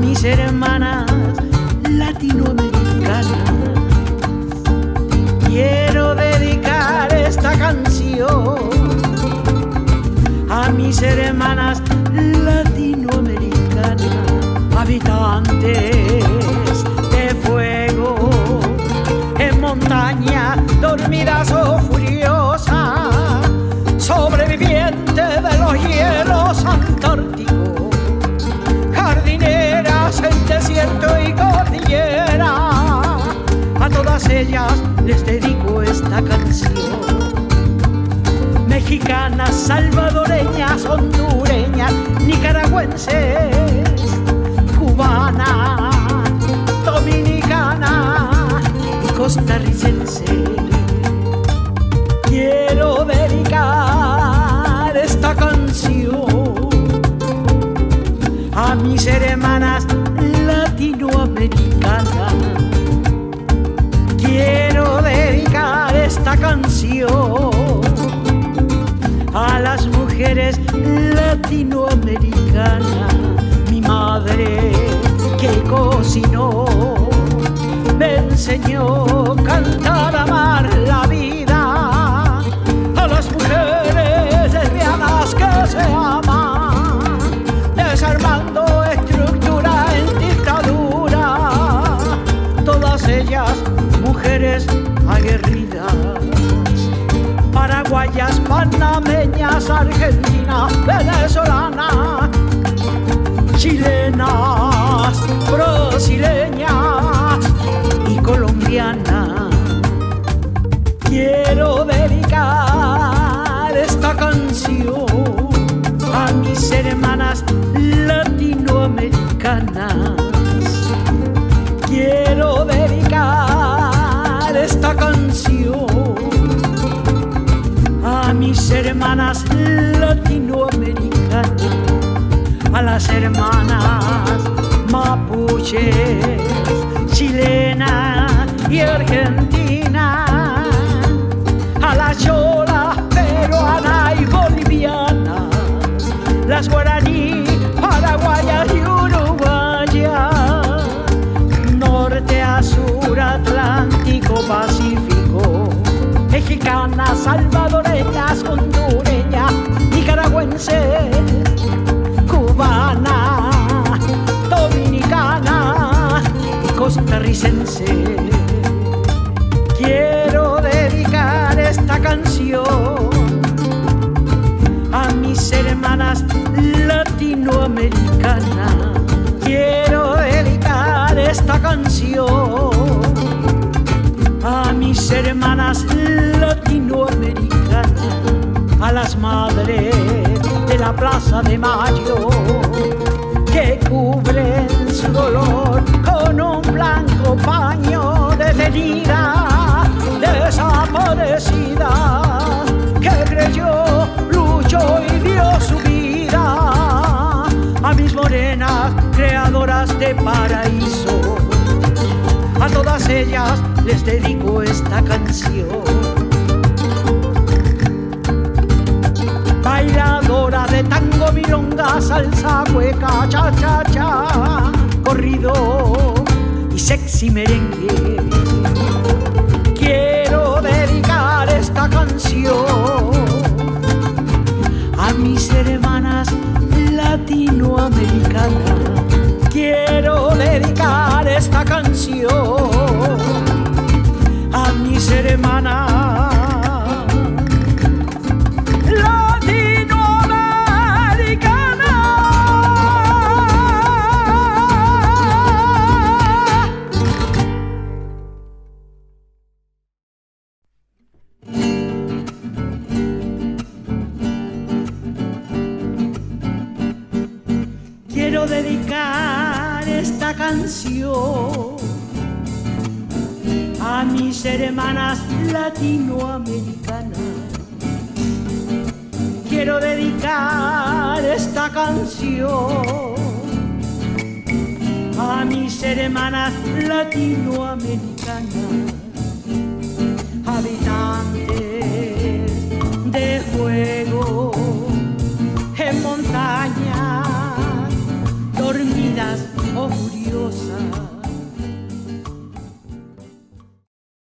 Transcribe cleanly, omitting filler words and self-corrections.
mis hermanas latinoamericanas. Quiero dedicar esta canción a mis hermanas latinoamericanas, habitantes de fuego, en montaña, dormidas o furiosas, sobrevivientes de los hielos antárticos, jardineras en desierto y cordillera. A todas ellas les dedico esta canción. Mexicanas, salvadoreñas, hondureñas, nicaragüenses, cubanas, dominicanas y costarricenses. Quiero dedicar esta canción a mis hermanas latinoamericanas. Quiero dedicar esta canción a las mujeres latinoamericanas. Mi madre que cocinó me enseñó a cantar, a amar la vida. A las mujeres lesbianas que se aman, desarmando estructura en dictadura. Todas ellas mujeres aguerridas, paraguayas, panameñas, argentinas, venezolanas, chilenas, brasileñas y colombianas. Quiero dedicar esta canción a mis hermanas latinoamericanas. Quiero dedicar esta canción a mis hermanas latinoamericanas, a las hermanas mapuches, chilenas y argentinas, a las cholas peruanas y bolivianas, las guaraní, paraguayas y uruguayas, norte a sur, Atlántico, Pacífico, mexicanas, salvadoreñas, hondureñas, nicaragüenses, cubanas, dominicanas y costarricenses. Quiero dedicar esta canción a mis hermanas latinoamericanas. Quiero dedicar esta canción a mis hermanas latinoamericanas, a las madres de la Plaza de Mayo que cubren su dolor con un blanco paño, detenida, desaparecida, que creyó, luchó y dio su vida. A mis morenas creadoras de paraíso, a todas ellas les dedico esta canción. Bailadora de tango, milonga, salsa, hueca, cha-cha-cha, corrido y sexy merengue. Quiero dedicar esta canción a mis hermanas latinoamericanas. Quiero dedicar esta canción a mis hermanas quiero dedicar esta canción a mis hermanas latinoamericanas. Quiero dedicar esta canción a mis hermanas latinoamericanas, habitantes de fuego en montañas dormidas oh furiosa.